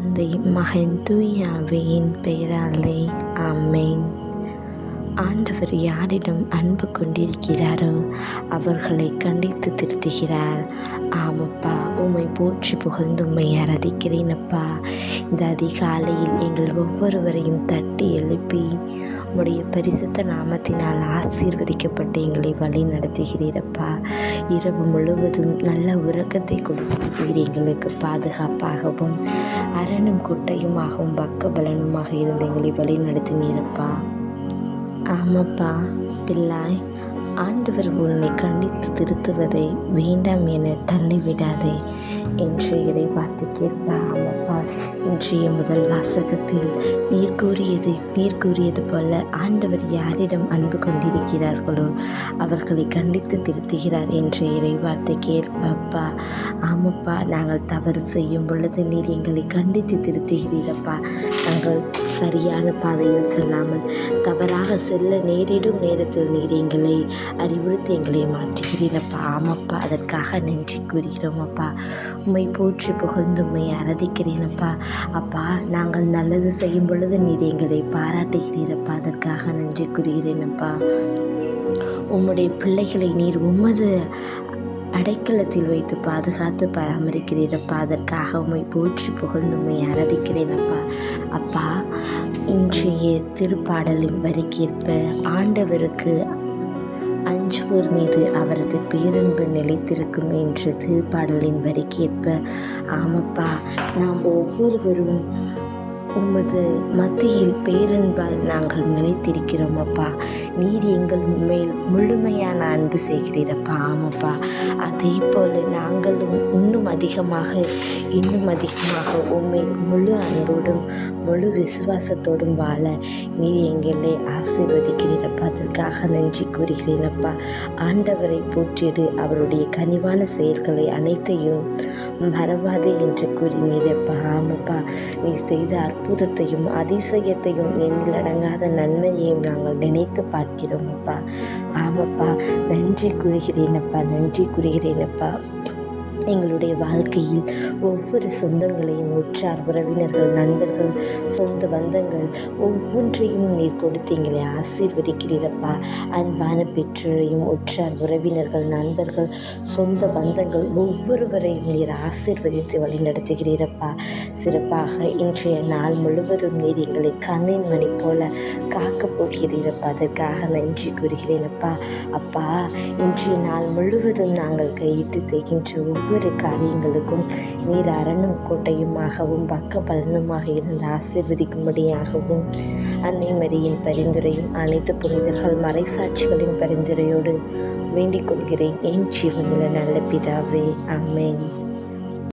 தந்தை, மகன், தூய ஆவியின் பெயராலே ஆமென். ஆண்டவர் யாரிடம் அன்பு கொண்டிருக்கிறாரோ அவர்களை கண்டித்து திருத்துகிறார். ஆமப்பா, உம்மை போற்றி புகழ்ந்து உம்மை ஆராதிக்கிறேன் அப்பா. இந்த அதிகாலையில் எங்கள் ஒவ்வொருவரையும் தட்டி எழுப்பி உம்முடைய பரிசுத்த நாமத்தினால் ஆசீர்வதிக்கப்பட்டு எங்களை வழி நடத்துகிறீரப்பா. இரவு முழுவதும் நல்ல உறக்கத்தை கொடுக்கிறீர். எங்களுக்கு பாதுகாப்பாகவும் அரணும் குட்டையுமாகவும் பக்கபலனுமாக இருந்து எங்களை வழி நடத்தினீரப்பா. ஆமாப்பா பிள்ளாய், ஆண்டவர் உன்னை கண்டித்து திருத்துவதை வேண்டாம் என தள்ளிவிடாதே என்று இறை வார்த்தை கேட்பா. ஆமாப்பா, இன்றைய முதல் வாசகத்தில் நீர் கூறியது போல ஆண்டவர் யாரிடம் அன்பு கொண்டிருக்கிறார்களோ அவர்களை கண்டித்து திருத்துகிறார் என்று இறை வார்த்தை கேட்பப்பா. ஆமாப்பா, நாங்கள் தவறு செய்யும் பொழுது நீர் எங்களை கண்டித்து திருத்துகிறீரப்பா. நாங்கள் சரியான பாதையில் செல்லாமல் தவறாக செல்ல நேரிடும் நேரத்தில் நீர் எங்களை அறிவுறுத்தி எங்களை மாற்றுகிறீரப்பா. ஆமாப்பா, அதற்காக நன்றி கூறுகிறோம் அப்பா. உம்மை போற்றி புகழ்ந்து உம்மை ஆராதிக்கிறேனப்பா. அப்பா, நாங்கள் நல்லது செய்யும் பொழுது நீர் எங்களை பாராட்டுகிறீரப்பா. அதற்காக நன்றி கூறுகிறேனப்பா. உம்முடைய பிள்ளைகளை நீர் உமது அடைக்கலத்தில் வைத்து பாதுகாத்து பராமரிக்கிறீரப்பா. அதற்காக உம்மை போற்றி புகழ்ந்து உம்மை ஆராதிக்கிறேனப்பா. அப்பா, இன்றைய திருப்பாடலின் வரிக்கேற்ப ஆண்டவருக்கு அஞ்சுவோர் மீது அவரது பேரன்பு நிலைத்திருக்கும் என்ற திருப்பாடலின் வரிக்கேற்ப ஆமப்பா, நாம் ஒவ்வொருவரும் உமது மத்தியில் பேரன்பால் நாங்கள் நிலைத்திருக்கிறோம் அப்பா. நீர் எங்கள் மேல் முழுமையான அன்பு செய்கிறீரப்பா. ஆமாப்பா, அதே போல் நாங்களும் இன்னும் அதிகமாக உண்மையில் முழு அன்போடும் முழு விசுவாசத்தோடும் வாழ நீர் எங்களை ஆசீர்வதிக்கிறீரப்பா. அதற்காக நன்றி கூறுகிறேனப்பா. ஆண்டவரை போற்றிடு, அவருடைய கனிவான செயல்களை அனைத்தையும் மறவாதே என்று கூறினீரப்பா. ஆமாப்பா, நீ செய்த அற்புதத்தையும் அதிசயத்தையும் எண்ணிலடங்காத நன்மையையும் நாங்கள் நினைத்து பார்க்கிறோம் அப்பா. ஆமாப்பா, நன்றி கூறுகிறேனப்பா. எங்களுடைய வாழ்க்கையில் ஒவ்வொரு சொந்தங்களையும் உற்றார் உறவினர்கள், நண்பர்கள், சொந்த பந்தங்கள் ஒவ்வொன்றையும் நீர் கொடுத்து எங்களை ஆசீர்வதிக்கிறீரப்பா. அன்பான பெற்றோரையும் உற்றார் உறவினர்கள், நண்பர்கள், சொந்த பந்தங்கள் ஒவ்வொருவரையும் நீர் ஆசீர்வதித்து வழி நடத்துகிறீரப்பா. சிறப்பாக இன்றைய நாள் முழுவதும் நீர் எங்களை கண்ணின் மணி போல காக்கப் போகிறீரப்பா. அதற்காக நன்றி கூறுகிறேனப்பா. அப்பா, இன்றைய நாள் முழுவதும் நாங்கள் கையிட்டு செய்கின்ற ஒவ்வொரு காரியங்களுக்கும் நீர் அரணும் கோட்டையுமாகவும் பக்க பலனுமாக இருந்து ஆசீர்வதிக்கும்படியாகவும் அன்னை மரியின் பரிந்துரையும் அனைத்து புனிதர்கள் மறைசாட்சிகளின் பரிந்துரையோடு வேண்டிக் கொள்கிறேன் என் ஜீவனுள்ள நல்ல பிதாவே. ஆமென்.